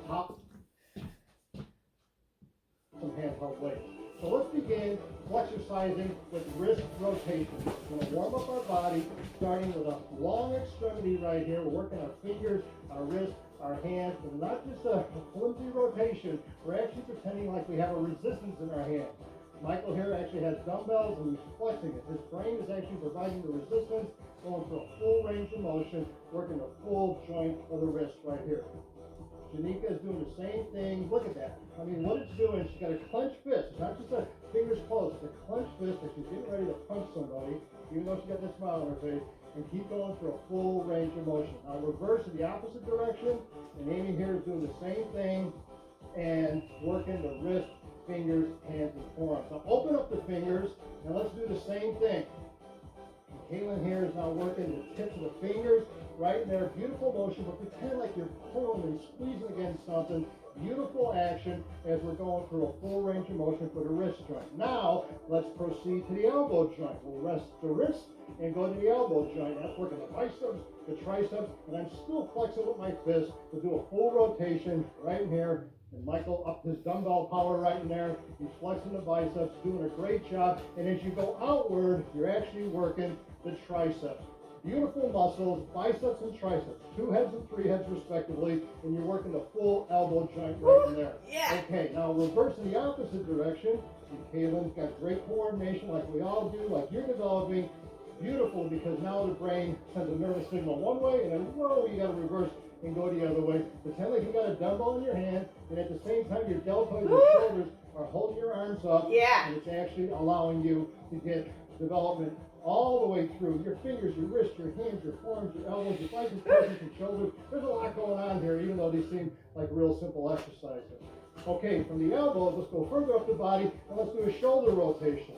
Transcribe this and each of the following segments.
hop, some handheld weights. So let's begin exercising with wrist rotation. We're going to warm up our body, starting with a long extremity right here. We're working our fingers, our wrists, our hands, and not just a flimsy rotation. We're actually pretending like we have a resistance in our hand. Michael here actually has dumbbells and he's flexing it. His brain is actually providing the resistance, going through a full range of motion, working the full joint of the wrist right here. Janika is doing the same thing. Look at that. I mean, what it's doing, she's got a clenched fist. It's not just a fingers closed. It's a clenched fist that she's getting ready to punch somebody, even though she's got that smile on her face, and keep going through a full range of motion. Now reverse in the opposite direction, and Amy here is doing the same thing and working the wrist, fingers, hands, and forearms. Now open up the fingers, and let's do the same thing. Caitlin here is now working the tips of the fingers right in there. Beautiful motion, but pretend like you're pulling and squeezing against something. Beautiful action as we're going through a full range of motion for the wrist joint. Now, let's proceed to the elbow joint. We'll rest the wrist and go to the elbow joint. That's working the biceps, the triceps, and I'm still flexing with my fist to do a full rotation right in here. And Michael up his dumbbell power right in there. He's flexing the biceps, doing a great job. And as you go outward, you're actually working the triceps. Beautiful muscles, biceps and triceps. 2 heads and 3 heads respectively. And you're working the full elbow joint right in there. Yeah. Okay, now reverse in the opposite direction. And Caitlin's got great coordination like we all do, like you're developing. Beautiful, because now the brain sends a nervous signal one way, and then whoa, you got to reverse and go the other way. Pretend like you got a dumbbell in your hand, and at the same time your deltoids and shoulders are holding your arms up. Yeah. And it's actually allowing you to get development all the way through your fingers, your wrists, your hands, your forearms, your elbows, your biceps, triceps, and shoulders. There's a lot going on here, even though these seem like real simple exercises. Okay, from the elbows, let's go further up the body, and let's do a shoulder rotation.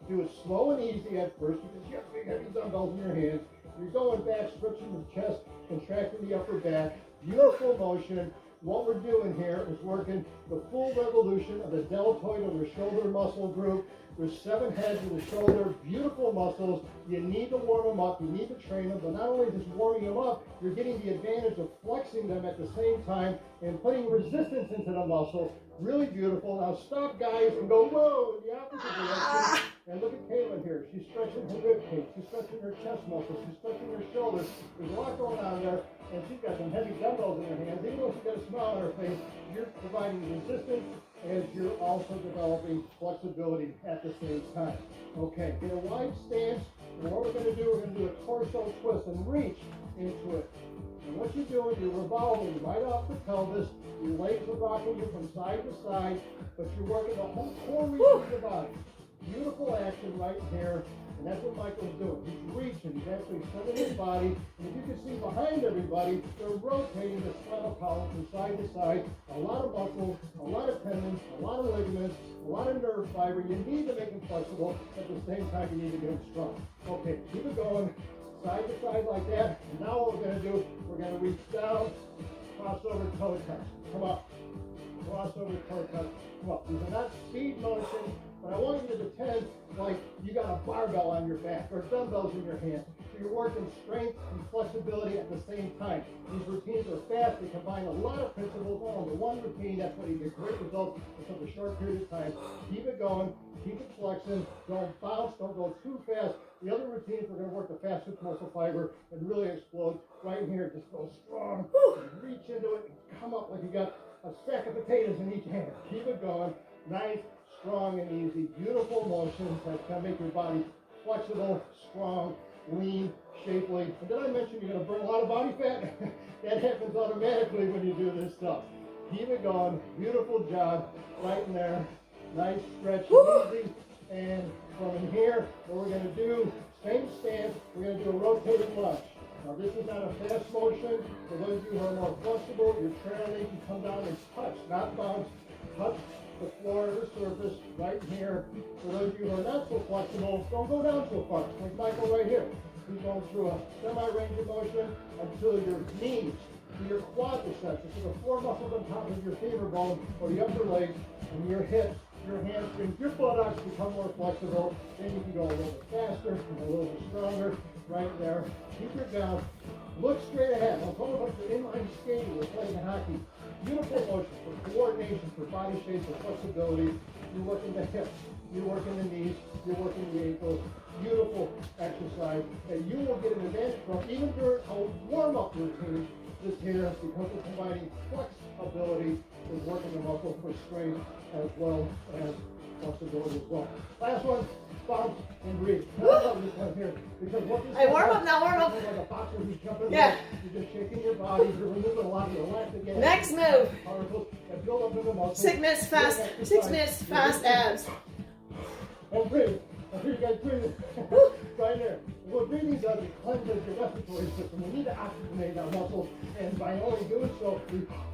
Do it slow and easy at first because you have big heavy dumbbells in your hands. You're going back, stretching the chest, contracting the upper back. Beautiful motion. What we're doing here is working the full revolution of the deltoid of the shoulder muscle group. There's 7 heads of the shoulder, beautiful muscles. You need to warm them up, you need to train them, but not only just warming them up, you're getting the advantage of flexing them at the same time and putting resistance into the muscle. Really beautiful. Now stop, guys, and go whoa in the opposite direction. And look at Caitlin here. She's stretching her rib cage. She's stretching her chest muscles. She's stretching her shoulders. There's a lot going on there. And she's got some heavy dumbbells in her hands. Even though she's got a smile on her face, you're providing resistance as you're also developing flexibility at the same time. Okay, get a wide stance. And what we're going to do, we're going to do a torso twist and reach into it. And what you're doing, you're revolving right off the pelvis. Your legs are rocking you from side to side, but you're working the whole core region of your body. Beautiful action right here, and that's what Michael's doing. He's reaching, he's actually sending his body, and if you can see behind everybody, they're rotating the spinal column from side to side. A lot of muscles, a lot of tendons, a lot of ligaments, a lot of nerve fiber. You need to make them flexible, at the same time you need to get them strong. Okay, keep it going, side to side like that, and now what we're going to do, we're going to reach down, cross over toe touch. Come up, cross over toe touch. Come up. These are not speed motions, but I want you to pretend like you got a barbell on your back or dumbbells in your hand. So you're working strength and flexibility at the same time. These routines are fast. They combine a lot of principles all into one routine. That's why you get great results in such a short period of time. Keep it going. Keep it flexing. Don't bounce. Don't go too fast. The other routines, we're going to work the fast hook muscle fiber and really explode. Right here, just go strong. Reach into it and come up like you got a stack of potatoes in each hand. Keep it going. Nice, strong, and easy. Beautiful motions that can make your body flexible, strong, lean, shapely. And did I mention you're going to burn a lot of body fat? That happens automatically when you do this stuff. Keep it going. Beautiful job. Right in there. Nice stretch, easy. And from in here, what we're going to do, same stance, we're going to do a rotating lunge. Now this is not a fast motion. For those of you who are more flexible, your trainer needs to come down and touch, not bounce. Touch the floor of the surface right here. For those of you who are not so flexible, don't go down so far. Like Michael right here. He's going through a semi-range of motion until your knees, to your quadriceps, to the 4 muscles on top of your femur bone or the upper leg, and your hips, your hamstrings, your buttocks become more flexible. Then you can go a little bit faster and a little bit stronger right there. Keep it down. Look straight ahead. It's almost like you're inline skating or playing hockey. Beautiful motion for coordination, for body shape, for flexibility. You're working the hips, you're working the knees, you're working the ankles. Beautiful exercise that you will get an advantage from even during a warm-up routine this here, because we're combining flexibility with working the muscle for strength as well as flexibility as well. Last one, bounce and breathe. I love this one here because what this is warm up now, warm up. like a boxer who's jumping. Yeah. You're just shaking your body. You're removing a lot of your lactic acid. Next move. Particles that build up in the muscles. 6 minutes fast. 6 minutes fast abs. And breathe. I hear you guys breathing. Right there. What breathing does is cleanses your respiratory system. We need to oxygenate our muscles, and by only doing so,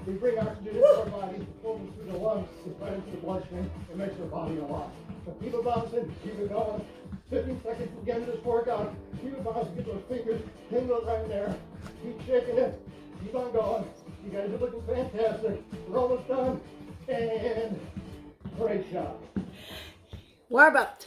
we bring oxygen into our body, flows through the lungs, it spreads into the bloodstream, and makes our body alive. So keep it bouncing, keep it going. 15 seconds to get into this workout. Keep it bouncing, get those fingers, tingles right there. Keep shaking it. Keep on going. You guys are looking fantastic. We're almost done. And great job. Warm up.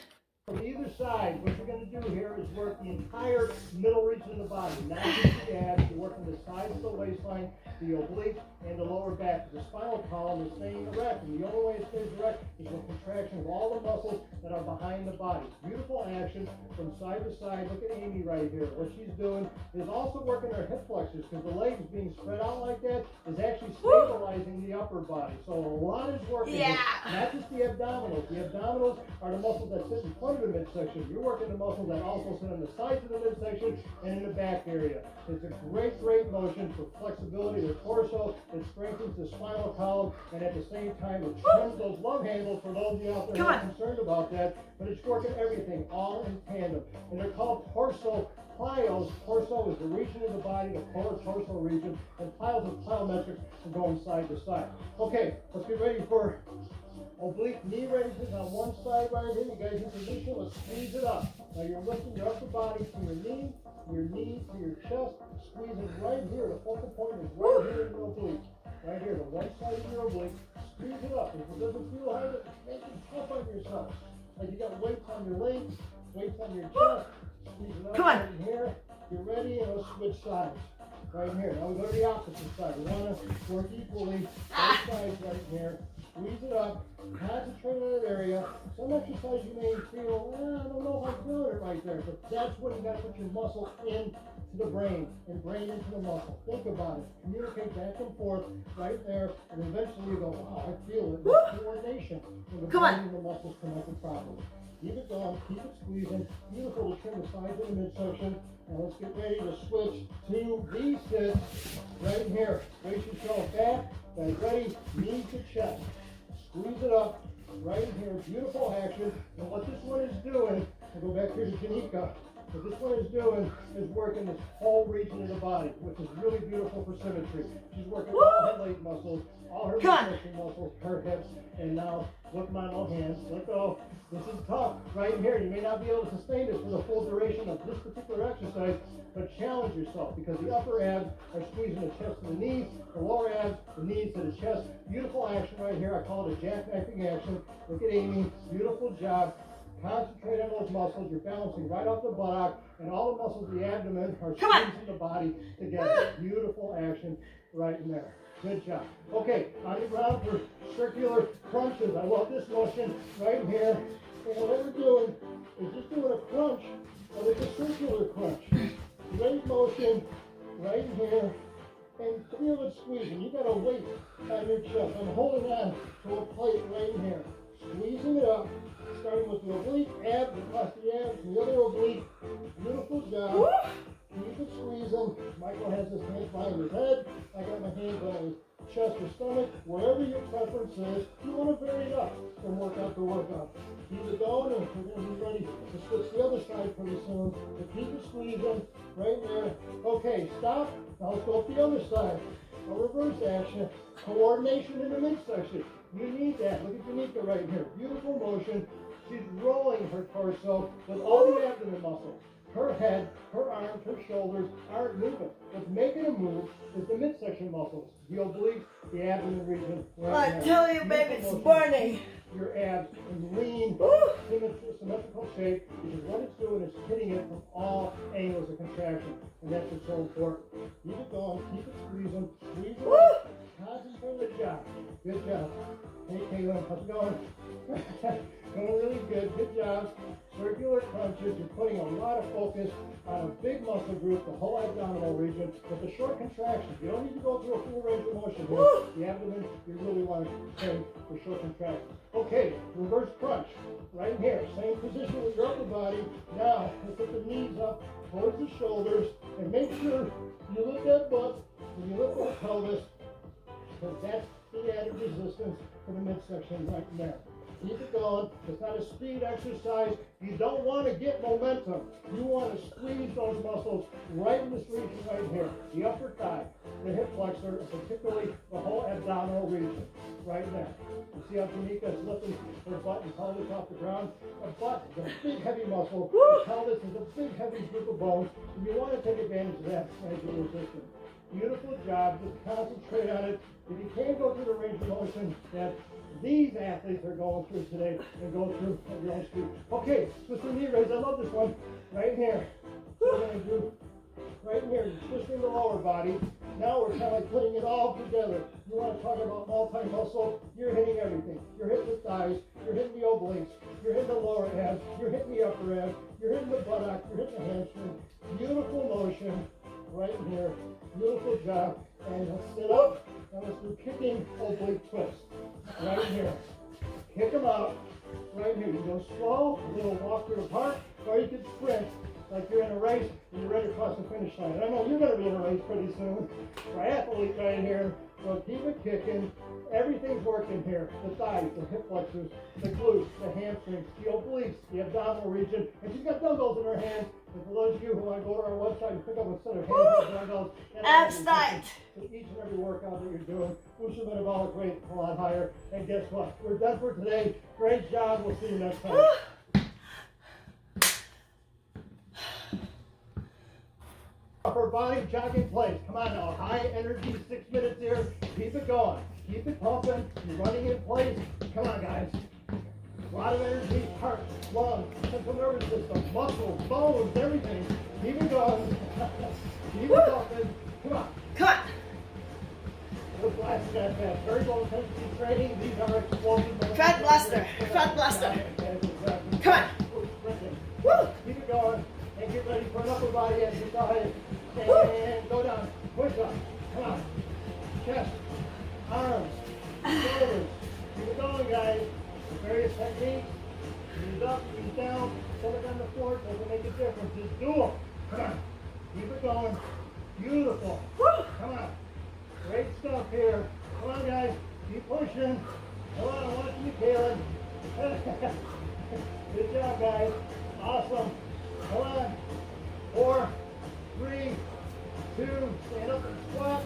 From either side, what you're going to do here is work the entire middle region of the body, not just the abs. You're working the sides of the waistline, the oblique, and the lower back. The spinal column is staying erect, and the only way it stays erect is with contraction of all the muscles that are behind the body. Beautiful action from side to side. Look at Amy right here. What she's doing is also working her hip flexors, because the legs being spread out like that is actually stabilizing the upper body. So a lot is working. Yeah. Not just the abdominals. The abdominals are the muscles that sit in front of the midsection. You're working the muscles that also sit on the sides of the midsection and in the back area. It's a great, great motion for flexibility of the torso. It strengthens the spinal column, and at the same time, it trims those love handles for those of you out there who are concerned about that. But it's working everything all in tandem. And they're called torso plyos. Torso is the region of the body, the torso region, and plyos are plyometrics and going side to side. Okay, let's get ready for oblique knee raises on one side right here. You guys in position, let's squeeze it up. Now you're lifting your upper body to your knee to your chest, squeezing right here. The focal point is right here in your oblique. Right here, the right side of your oblique. Squeeze it up. If it doesn't feel hard, make it tough on yourself. Like you got weights on your legs, weights on your chest. Squeeze it up right here. You're ready, and let's switch sides. Right here. Now we go to the opposite side. We want to work equally. Both sides right here. Squeeze it up, concentrate on that area. Some exercise you may feel, I don't know if I'm doing it right there, but that's when you got to put your muscle into the brain and brain into the muscle. Think about it. Communicate back and forth right there, and eventually you go, wow, I feel it. It's coordination. When the brain and the muscles connected properly. Keep it going, keep it squeezing. Beautiful to trim the sides of the midsection. Now let's get ready to switch to these sits right here. Brace yourself back. Guys, ready? Knee to chest. Squeeze it up right here. Beautiful action. And what this one is doing, I'll go back here to Janika. What this one is doing is working this whole region of the body, which is really beautiful for symmetry. She's working all her leg muscles, all her midsection muscles, her hips, and now look my little hands. Let go. This is tough right here. You may not be able to sustain this for the full duration of this particular exercise, but challenge yourself, because the upper abs are squeezing the chest to the knees, the lower abs, the knees to the chest. Beautiful action right here. I call it a jackknifing action. Look at Amy. Beautiful job. Concentrate on those muscles. You're balancing right off the buttock, and all the muscles of the abdomen are squeezing the body together. Beautiful action right in there. Good job. Okay, on the ground for circular crunches. I love this motion right here. And what we're doing is just doing a crunch, but it's a circular crunch. Great motion right here, and feel it squeezing. You got a weight on your chest. I'm holding on to a plate right here, squeezing it up, starting with the oblique, abs, across the abs, the other oblique. Beautiful job. Keep it squeezing. Michael has his hands behind his head. I got my hands on his chest or stomach. Wherever your preference is, you want to vary it up from workout to workout. Keep it going, and we're going to be ready to switch the other side pretty soon. But keep it squeezing right there. Okay, stop. Now let's go up the other side. A reverse action. Coordination in the midsection. You need that. Look at Janika right here. Beautiful motion. She's rolling her torso with all the abdomen muscles. Her head, her arms, her shoulders aren't moving. What's making them move is the midsection muscles, the oblique, the abdomen region. Right I tell you, baby, it's burning. your abs in lean, symmetrical shape, because what it's doing is hitting it from all angles of contraction, and that's what's so important. Keep it going, keep it squeezing, squeeze it, concentrate on the job. Good job. Hey, Caitlin, how's it going? Going really good. Good job. Circular crunches. You're putting a lot of focus on a big muscle group, the whole abdominal region, with the short contractions. You don't need to go through a full range of motion here. The abdomen, you really want to train for short contractions. Okay, reverse crunch. Right here. Same position with your upper body. Now, let's put the knees up towards the shoulders, and make sure you lift that butt and you lift that pelvis, because that's the added resistance for the midsection right there. Keep it going. It's not a speed exercise. You don't want to get momentum. You want to squeeze those muscles right in this region right here. The upper thigh, the hip flexor, and particularly the whole abdominal region right there. You see how Tamika is lifting her butt and pelvis off the ground? A butt is a big heavy muscle. The pelvis is a big heavy group of bones. And you want to take advantage of that range of resistance. Beautiful job. Just concentrate on it. If you can't go through the range of motion that these athletes are going through today, and go through at your own speed. Okay, twist the knee raise. I love this one. Right here. So we're going to do right here, twisting the lower body. Now we're kind of like putting it all together. You want to talk about multi-muscle, you're hitting everything. You're hitting the thighs, you're hitting the obliques, you're hitting the lower abs, you're hitting the upper abs, you're hitting the buttock, you're hitting the hamstring. Beautiful motion right here. Beautiful job. And let's sit up and let's do kicking oblique twist. Right here. Kick them out. Right here. You go slow, a little walk through the park, or you can sprint like you're in a race and you're ready to cross the finish line. And I know you're going to be in a race pretty soon. Triathlete right here. So keep it kicking. Everything's working here. The thighs, the hip flexors, the glutes, the hamstrings, the obliques, the abdominal region. And she's got dumbbells in her hands. And for those of you who want to go to our website and pick up a set of handheld dumbbells, Abs tight. so each and every workout that you're doing, push your metabolic rate a lot higher. And guess what? We're done for today. Great job. We'll see you next time. Upper body jog in place. Come on now. High energy, 6 minutes here. Keep it going. Keep it pumping. You're running in place. Come on, guys. A lot of energy, heart, lungs, central nervous system, muscles, bones, everything. Keep it going. Keep it pumping. Come on. Come on. Those glasses that fast. Very low intensity training. These are explosive. Fat blaster. Fat blaster. Come on. Woo. Keep it going. And get ready for an upper body exercise. And go down. Push up. Come on. Chest. Arms. Shoulders. Keep it going, guys. Various techniques. Knees up, knees down. Put it on the floor. Doesn't make a difference. Just do them. Come on. Keep it going. Beautiful. Come on. Great stuff here. Come on, guys. Keep pushing. Come on. I'm watching you, Kaylin. Good job, guys. Awesome. Come on. 4, 3, 2, stand up and squat.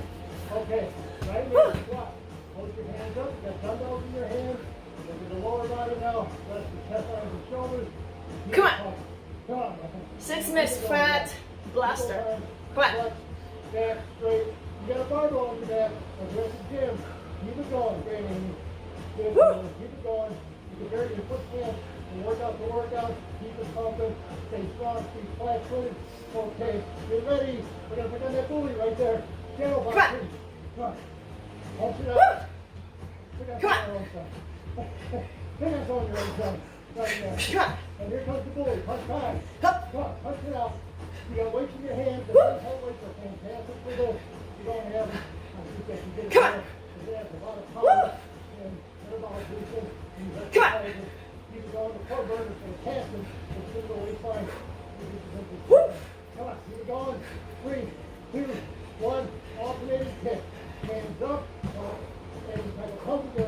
Okay, right here, squat. Hold your hands up, you got dumbbells in your hands. Look at the lower body now. Rest the chest, arms, and shoulders. Come on. Come on. 6 minutes, fat blaster. Come on. Back straight. You got a barbell on your back. Like the rest of the gym. Keep it going, great, Amy. Good. Keep it going. You can vary your foot stance. From workout to workout, keep it pumping, stay strong, stay flat-footed. Okay, get ready. We're going to put on that buoy right there. Channel boxing. Come on. Punch it up. Pick on your own stuff. Pick on some of your own stuff. Right there. Come on. And here comes the buoy. Punch time. Up. Come on, punch it out. You got weights in your hands. The head weights are fantastic for this. You don't have them. I think that you get it Come on. there. They have a lot of power and metabolic boosting. Come on. Keep it going. The core burner is fantastic. It's going to go way fine. Come on, keep it going. 3, 2, 1. Alternating kick. Hands up. And like a pump of the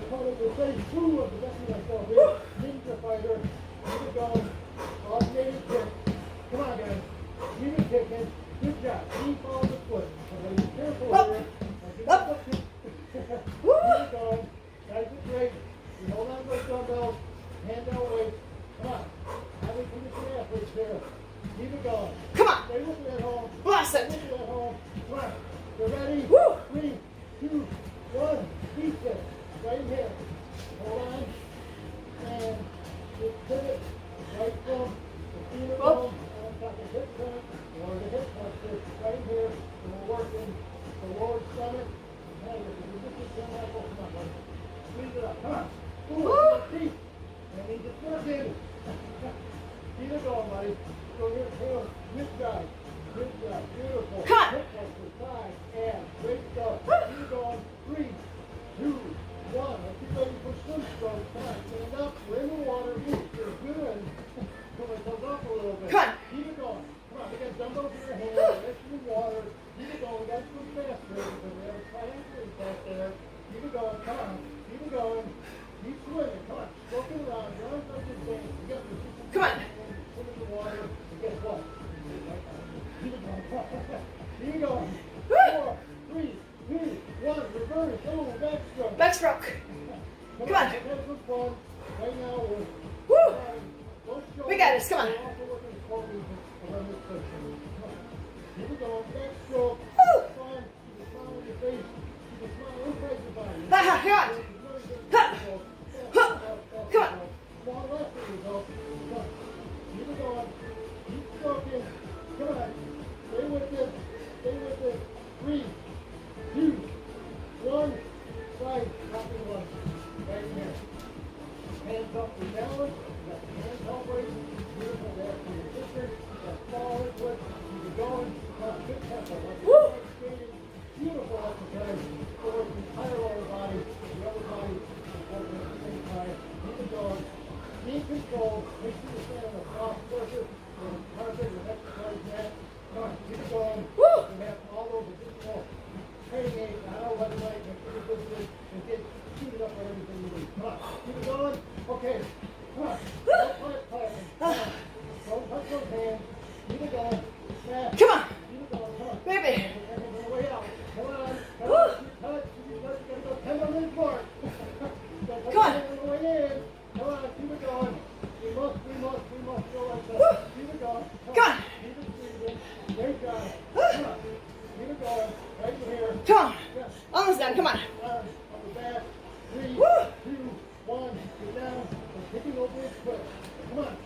face. Woo! I'm protecting myself here. Ninja fighter. Keep it going. Alternating kick. Come on, guys. Keep it kicking. Good job. Knee follows the foot. So be careful here. Keep it going. Guys are great. You hold on to those dumbbells. Hand down weight. Come on. Highly conditioned athletes here. Keep it going. Come on. Stay with me at home. Blast Stay it. with me at home. Come on. You ready? Woo. 3, 2, 1. Reset. Right here. Hold on. it up. Come on. Woo. Ooh, feet. And he just working. Keep it going, buddy. Go here, tail. Good job. Good job. Beautiful. Come on. Hip thrust for 5 and great stuff. Woo. Keep it going. 3, 2, 1. Let's get ready for swim stroke. Come on. Stand up. We're in the water. You're good. Pull myself up a little bit. Come on. Keep it going. Come on. We got dumbbells in your hand. Rest in the water. Keep it going. We got to swim faster because we have a triathlete back there. Keep it going. Come on. Keep it going. Keep swimming. Come on. Stroking around. Your arms up your dance. You got your Come on. swim in the water. And guess what? Keep it going. Keep it going. Woo. 4, 3, 2, 1. Reverse. Oh, backstroke. Backstroke. Come Come on. Let's have some fun. Right now we're Woo. don't show We got this. Come on. We're also working the core movements around this section. Come on. Keep it going. Backstroke. Woo. Fun. Keep a smile on your face. Keep a smile inside your body. Ha, ha, come on. Ha. Ha. Come on. Small left result. Come on. Keep it going. Keep stroking. Come on. Stay with it. Stay with it. 3, 2, 1. Side. Hopping one. Right here. Hands up for balance. You got the hands up right. Beautiful there for your sister. You got fall into it. Keep it going. Come on. Good tempo. Like Woo. skating. Beautiful exercise for the entire lower body. The other body is working at the same time. Keep it going. Be in control. Make sure you stand on a soft surface or a carpet or an exercise mat. Come on. Keep it going. Woo. You have all those additional training aids. I don't let it make sure you're good and get suited up on everything you need. Come on. Keep it going. Okay. Come on. Don't clap. Come on. Don't touch those hands. Keep it going. Snap. Come on. Keep it going. Come on. Baby. Way out. Come on. Come Woo. on. Touch. You gotta go 10 minutes more. Come on. On the way in. Come on. Keep it going. We must go like that. Woo. Keep it going. Come on. Keep it breathing. Great job. Come on. Keep it going. Right here. Come on. Yes. Almost done. Come on. Arms on the back. 3, Woo. 2, 1. Get down. We're kicking over his foot. Come on.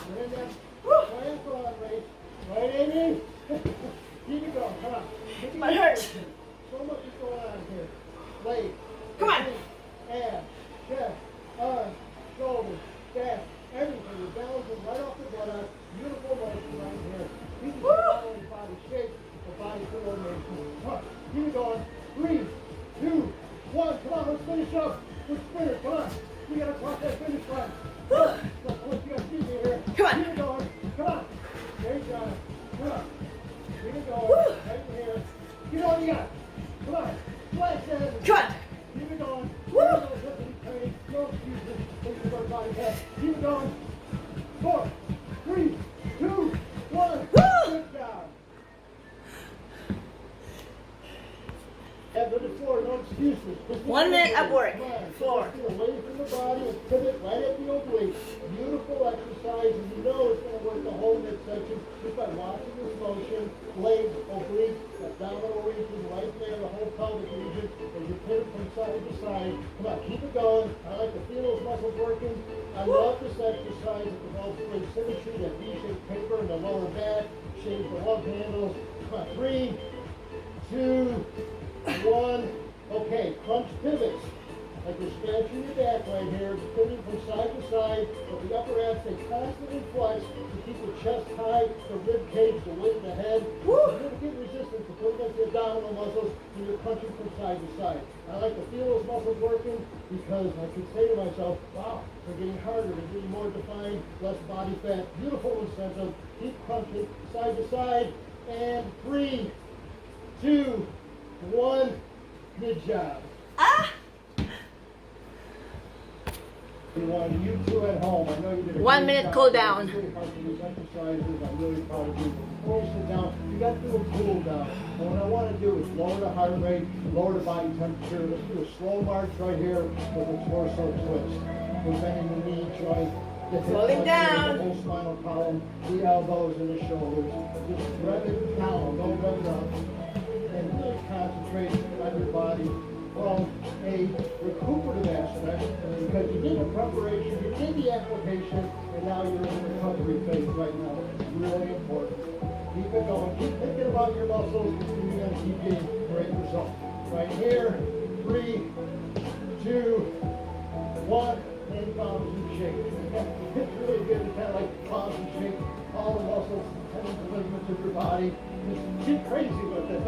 We're in that Woo. triathlon race. Right, Amy? Keep it going. Come on. Kicking My over heart. his foot. So much is going on here. Leg. Come on. Abs. Chest. Arms. Shoulders. Back. Everything. You're balancing right off the buttock. Beautiful motion right here. These are Woo. not only body shape, but body coordination. Come on. Keep it going. 3, 2, 1. Come on. Let's finish up. We're spinners. Come on. We gotta cross that finish line. Woo. Let's you gotta keep me here. Come on. Keep it going. Come on. Great job. Come on. Keep it going. Woo. Right here. Get all you got. Come on. Flash that. Come on. Keep it going. Woo. No excuses. Take your body head. Keep it going. 4, 3, 2, 1. Woo. Good job. Head to the floor. No excuses. Just 1 minute upward. Come on. Floor. Get away from the body and pivot right at the oblique. Beautiful exercise, and you know it's going to work the whole midsection just by watching this motion. Legs, oblique, abdominal region, right there, the whole pelvic region, as you pivot from side to side. Come on, keep it going. I like to feel those muscles working. I love this exercise. It develops great symmetry, that V-shaped taper in the lower back, shaves the love handles. Come on, 3, 2, 1. Okay, crunch pivots. Like you're scratching your back right here, pivoting from side to side, but the upper abs stay constantly flexed to keep the chest high, the rib cage, the weight in the head. Woo. You're going to get resistance to put against the abdominal muscles when you're crunching from side to side. I like to feel those muscles working because I can say to myself, wow, they're getting harder, they're getting more defined, less body fat. Beautiful incentive. Keep crunching side to side. And 3, 2, 1. Good job. Ah. You two at home, I know you did a 1 great minute job. cool down. Really hard for these exercises. I'm really proud of you. Before you sit down, you got to do a cool down. And what I want to do is lower the heart rate, lower the body temperature. Let's do a slow march right here with a torso twist. We're bending the knee joint, the hip Slowing joint, down. the whole spinal column, the elbows and the shoulders. Just rev it down, don't rev it up. And really concentrate on your body from a recuperative aspect, because you did the preparation, you did the application, and now you're in the recovery phase right now. It's really important. Keep it going. Keep thinking about your muscles, and you're going to keep getting great results. Right here, 3, 2, one, and bounce and shake. It's really good to kind of like bounce and shake all the muscles and the ligaments of your body. Just get crazy with it.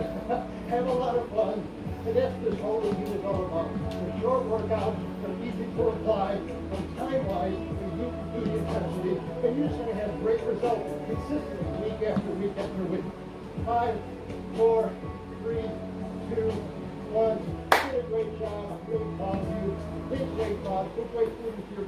Have a lot of fun. And that's what this whole routine is all about. A short workout, but easy to apply, and time-wise, and you can do the intensity, and you're just going to have great results consistently week after week after week. 5, 4, 3, 2, 1. Did a great job. I'm really proud of you. Big weight loss, big weight movement to your body.